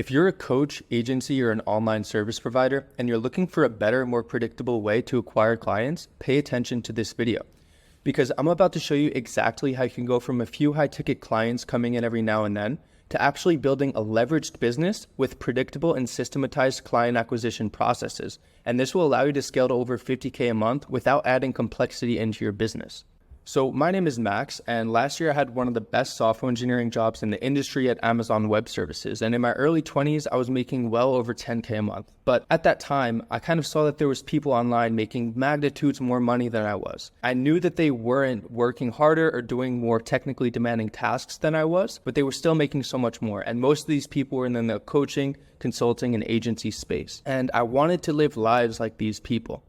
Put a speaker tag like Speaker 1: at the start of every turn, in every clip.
Speaker 1: If you're a coach, agency, or an online service provider, and you're looking for a better, more predictable way to acquire clients, pay attention to this video. Because I'm about to show you exactly how you can go from a few high-ticket clients coming in every now and then to actually building a leveraged business with predictable and systematized client acquisition processes. And this will allow you to scale to over $50K a month without adding complexity into your business. So my name is Max, and last year I had one of the best software engineering jobs in the industry at Amazon Web Services. And in my early 20s, I was making well over 10K a month. But at that time, I kind of saw that there was people online making magnitudes more money than I was. I knew that they weren't working harder or doing more technically demanding tasks than I was, but they were still making so much more. And most of these people were in the coaching, consulting, and agency space. And I wanted to live lives like these people.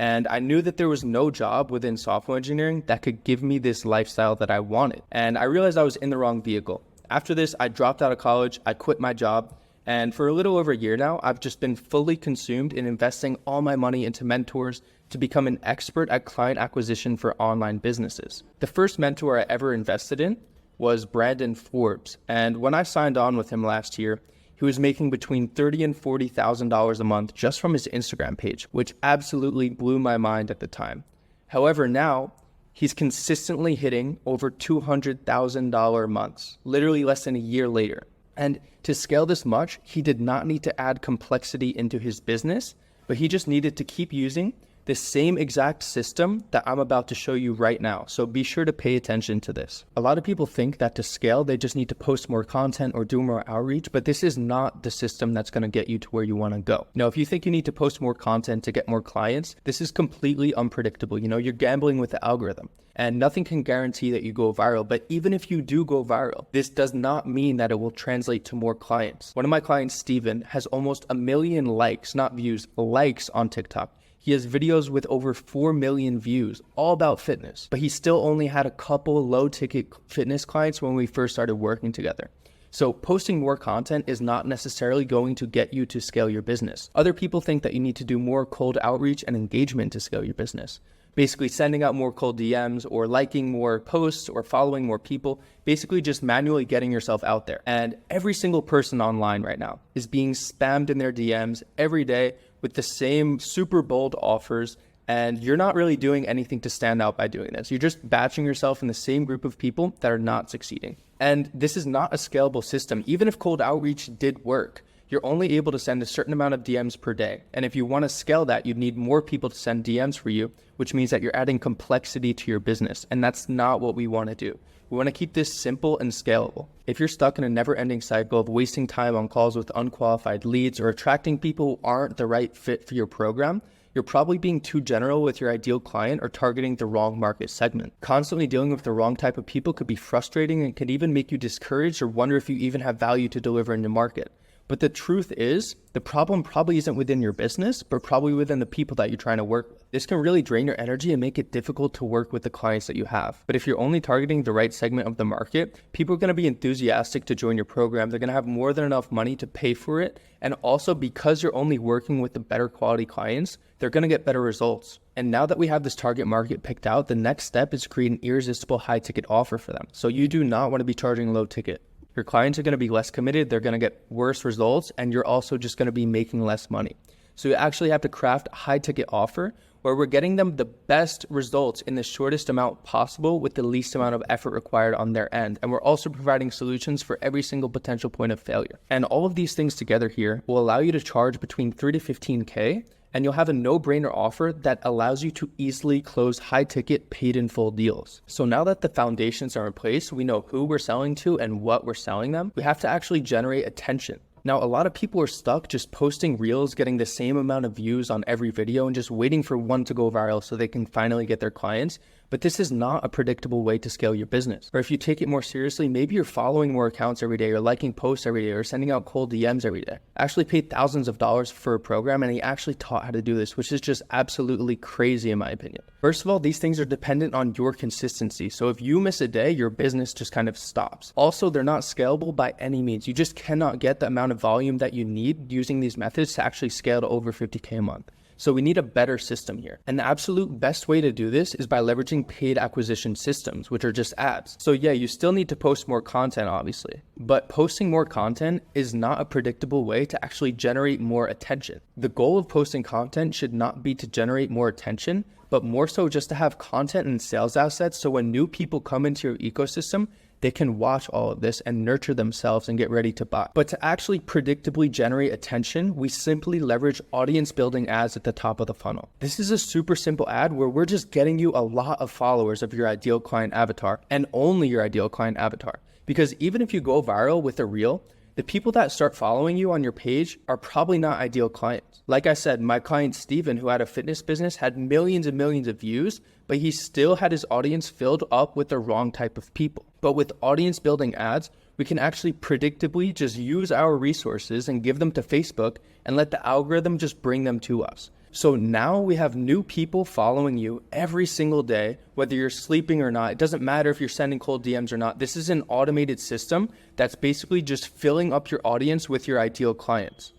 Speaker 1: And I knew that there was no job within software engineering that could give me this lifestyle that I wanted. And I realized I was in the wrong vehicle. After this, I dropped out of college, I quit my job, and for a little over a year now, I've just been fully consumed in investing all my money into mentors to become an expert at client acquisition for online businesses. The first mentor I ever invested in was Brandon Forbes. And when I signed on with him last year, he was making between $30,000 and $40,000 a month just from his Instagram page, which absolutely blew my mind at the time. However, now he's consistently hitting over $200,000 months, literally less than a year later. And to scale this much, he did not need to add complexity into his business, but he just needed to keep using the same exact system that I'm about to show you right now. So be sure to pay attention to this. A lot of people think that to scale, they just need to post more content or do more outreach, but this is not the system that's gonna get you to where you wanna go. Now, if you think you need to post more content to get more clients, this is completely unpredictable. You're gambling with the algorithm. And nothing can guarantee that you go viral. But even if you do go viral, this does not mean that it will translate to more clients. One of my clients, Steven, has almost 1 million likes, not views, likes on TikTok. He has videos with over 4 million views, all about fitness. But he still only had a couple low-ticket fitness clients when we first started working together. So posting more content is not necessarily going to get you to scale your business. Other people think that you need to do more cold outreach and engagement to scale your business. Basically sending out more cold DMs or liking more posts or following more people, basically just manually getting yourself out there. And every single person online right now is being spammed in their DMs every day with the same super bold offers, and you're not really doing anything to stand out by doing this. You're just batching yourself in the same group of people that are not succeeding. And this is not a scalable system. Even if cold outreach did work, you're only able to send a certain amount of DMs per day. And if you want to scale that, you'd need more people to send DMs for you, which means that you're adding complexity to your business. And that's not what we want to do. We want to keep this simple and scalable. If you're stuck in a never-ending cycle of wasting time on calls with unqualified leads or attracting people who aren't the right fit for your program, you're probably being too general with your ideal client or targeting the wrong market segment. Constantly dealing with the wrong type of people could be frustrating and could even make you discouraged or wonder if you even have value to deliver in the market. But the truth is, the problem probably isn't within your business, but probably within the people that you're trying to work with. This can really drain your energy and make it difficult to work with the clients that you have. But if you're only targeting the right segment of the market, people are going to be enthusiastic to join your program. They're going to have more than enough money to pay for it. And also because you're only working with the better quality clients, they're going to get better results. And now that we have this target market picked out, the next step is create an irresistible high ticket offer for them. So you do not want to be charging low ticket. Your clients are going to be less committed, they're going to get worse results, and you're also just going to be making less money. So you actually have to craft a high ticket offer where we're getting them the best results in the shortest amount possible with the least amount of effort required on their end. And we're also providing solutions for every single potential point of failure. And all of these things together here will allow you to charge between 3 to 15K, and you'll have a no-brainer offer that allows you to easily close high-ticket, paid-in-full deals. So now that the foundations are in place, we know who we're selling to and what we're selling them, we have to actually generate attention. Now, a lot of people are stuck just posting reels, getting the same amount of views on every video and just waiting for one to go viral so they can finally get their clients. But this is not a predictable way to scale your business. Or if you take it more seriously, maybe you're following more accounts every day or liking posts every day or sending out cold DMs every day. I actually paid thousands of dollars for a program and he actually taught how to do this, which is just absolutely crazy in my opinion. First of all, these things are dependent on your consistency. So if you miss a day, your business just kind of stops. Also, they're not scalable by any means. You just cannot get the amount of volume that you need using these methods to actually scale to over 50K a month. So we need a better system here. And the absolute best way to do this is by leveraging paid acquisition systems, which are just ads. So yeah, you still need to post more content, obviously, but posting more content is not a predictable way to actually generate more attention. The goal of posting content should not be to generate more attention, but more so just to have content and sales assets. So when new people come into your ecosystem, they can watch all of this and nurture themselves and get ready to buy. But to actually predictably generate attention, we simply leverage audience building ads at the top of the funnel. This is a super simple ad where we're just getting you a lot of followers of your ideal client avatar and only your ideal client avatar. Because even if you go viral with a reel, the people that start following you on your page are probably not ideal clients. Like I said, my client Steven, who had a fitness business, had millions and millions of views, but he still had his audience filled up with the wrong type of people. But with audience building ads, we can actually predictably just use our resources and give them to Facebook and let the algorithm just bring them to us. So now we have new people following you every single day, whether you're sleeping or not. It doesn't matter if you're sending cold DMs or not. This is an automated system that's basically just filling up your audience with your ideal clients.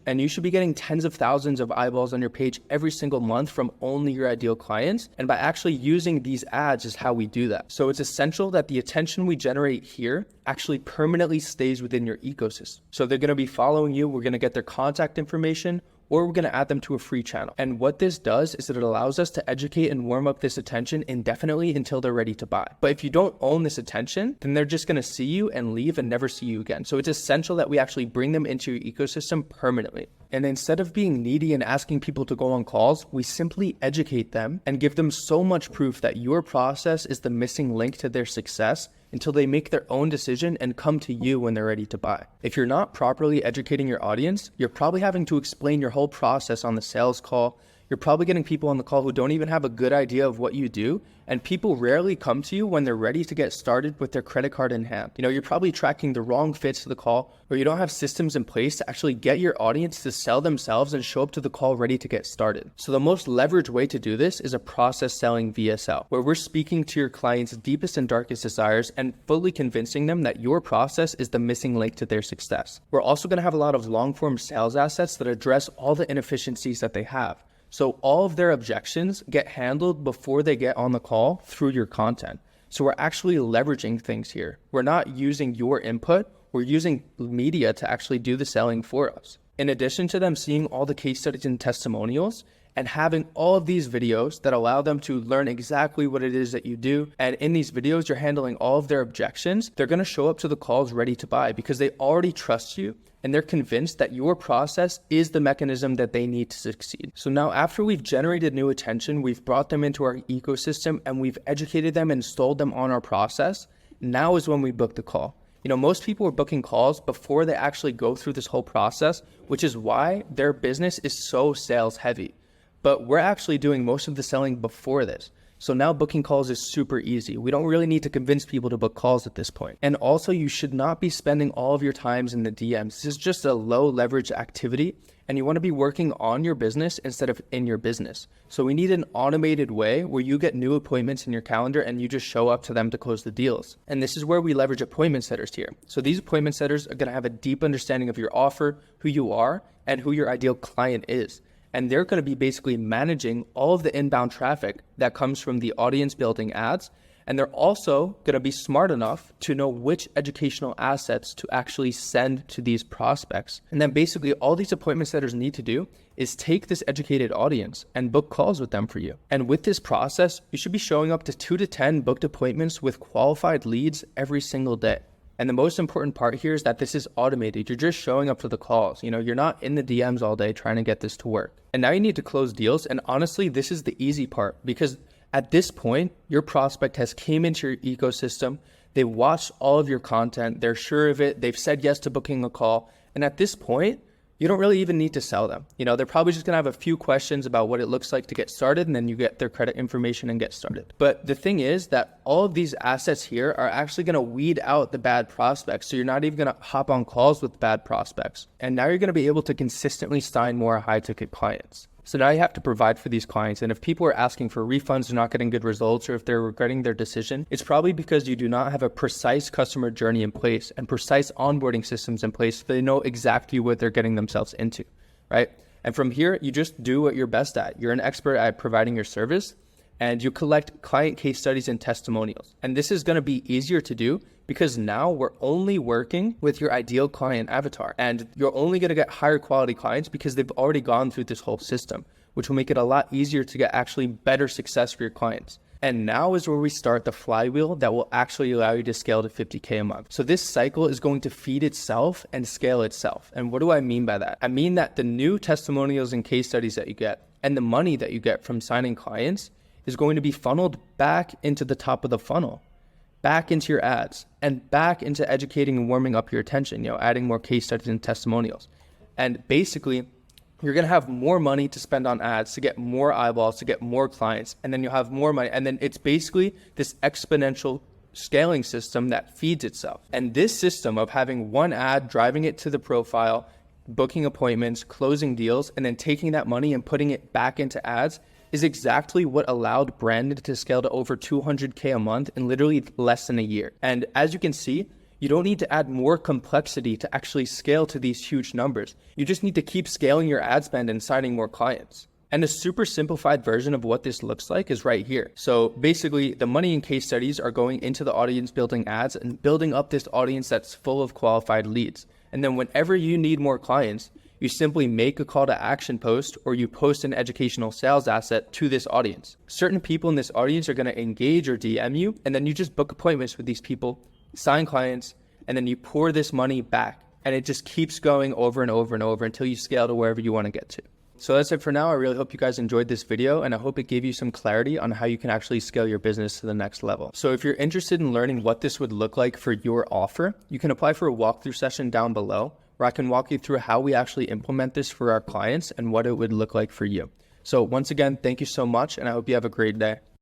Speaker 1: And you should be getting tens of thousands of eyeballs on your page every single month from only your ideal clients. And by actually using these ads is how we do that. So it's essential that the attention we generate here actually permanently stays within your ecosystem. So they're going to be following you. We're going to get their contact information, or we're going to add them to a free channel. And what this does is that it allows us to educate and warm up this attention indefinitely until they're ready to buy. But if you don't own this attention, then they're just going to see you and leave and never see you again. So it's essential that we actually bring them into your ecosystem permanently. And instead of being needy and asking people to go on calls, we simply educate them and give them so much proof that your process is the missing link to their success until they make their own decision and come to you when they're ready to buy. If you're not properly educating your audience, you're probably having to explain your whole process on the sales call. You're probably getting people on the call who don't even have a good idea of what you do, and people rarely come to you when they're ready to get started with their credit card in hand. You're probably tracking the wrong fits to the call, or you don't have systems in place to actually get your audience to sell themselves and show up to the call ready to get started. So the most leveraged way to do this is a process selling VSL, where we're speaking to your client's deepest and darkest desires and fully convincing them that your process is the missing link to their success. We're also going to have a lot of long-form sales assets that address all the inefficiencies that they have. So all of their objections get handled before they get on the call through your content. So we're actually leveraging things here. We're not using your input, we're using media to actually do the selling for us. In addition to them seeing all the case studies and testimonials, and having all of these videos that allow them to learn exactly what it is that you do. And in these videos, you're handling all of their objections. They're going to show up to the calls ready to buy because they already trust you and they're convinced that your process is the mechanism that they need to succeed. So now after we've generated new attention, we've brought them into our ecosystem and we've educated them and sold them on our process, now is when we book the call. Most people are booking calls before they actually go through this whole process, which is why their business is so sales heavy. But we're actually doing most of the selling before this. So now booking calls is super easy. We don't really need to convince people to book calls at this point. And also you should not be spending all of your times in the DMs. This is just a low leverage activity and you want to be working on your business instead of in your business. So we need an automated way where you get new appointments in your calendar and you just show up to them to close the deals. And this is where we leverage appointment setters here. So these appointment setters are going to have a deep understanding of your offer, who you are, and who your ideal client is. And they're going to be basically managing all of the inbound traffic that comes from the audience building ads. And they're also going to be smart enough to know which educational assets to actually send to these prospects. And then basically all these appointment setters need to do is take this educated audience and book calls with them for you. And with this process, you should be showing up to 2 to 10 booked appointments with qualified leads every single day. And the most important part here is that this is automated. You're just showing up for the calls. You're not in the DMs all day trying to get this to work. And now you need to close deals. And honestly, this is the easy part because at this point, your prospect has came into your ecosystem. They watched all of your content. They're sure of it. They've said yes to booking a call. And at this point, you don't really even need to sell them. They're probably just going to have a few questions about what it looks like to get started, and then you get their credit information and get started. But the thing is that all of these assets here are actually going to weed out the bad prospects. So you're not even going to hop on calls with bad prospects. And now you're going to be able to consistently sign more high ticket clients. So now you have to provide for these clients. And if people are asking for refunds or not getting good results, or if they're regretting their decision, it's probably because you do not have a precise customer journey in place and precise onboarding systems in place so they know exactly what they're getting themselves into, right? And from here, you just do what you're best at. You're an expert at providing your service, and you collect client case studies and testimonials. And this is going to be easier to do because now we're only working with your ideal client avatar, and you're only going to get higher quality clients because they've already gone through this whole system, which will make it a lot easier to get actually better success for your clients. And now is where we start the flywheel that will actually allow you to scale to 50K a month. So this cycle is going to feed itself and scale itself. And what do I mean by that? I mean that the new testimonials and case studies that you get and the money that you get from signing clients is going to be funneled back into the top of the funnel, back into your ads, and back into educating and warming up your attention, adding more case studies and testimonials. And basically, you're going to have more money to spend on ads, to get more eyeballs, to get more clients, and then you'll have more money. And then it's basically this exponential scaling system that feeds itself. And this system of having one ad, driving it to the profile, booking appointments, closing deals, and then taking that money and putting it back into ads is exactly what allowed Brandon to scale to over 200K a month in literally less than a year. And as you can see, you don't need to add more complexity to actually scale to these huge numbers. You just need to keep scaling your ad spend and signing more clients. And a super simplified version of what this looks like is right here. So basically, the money and case studies are going into the audience building ads and building up this audience that's full of qualified leads. And then whenever you need more clients, you simply make a call to action post or you post an educational sales asset to this audience. Certain people in this audience are going to engage or DM you, and then you just book appointments with these people, sign clients, and then you pour this money back. And it just keeps going over and over and over until you scale to wherever you want to get to. So that's it for now. I really hope you guys enjoyed this video, and I hope it gave you some clarity on how you can actually scale your business to the next level. So if you're interested in learning what this would look like for your offer, you can apply for a walkthrough session down below, where I can walk you through how we actually implement this for our clients and what it would look like for you. So once again, thank you so much, and I hope you have a great day.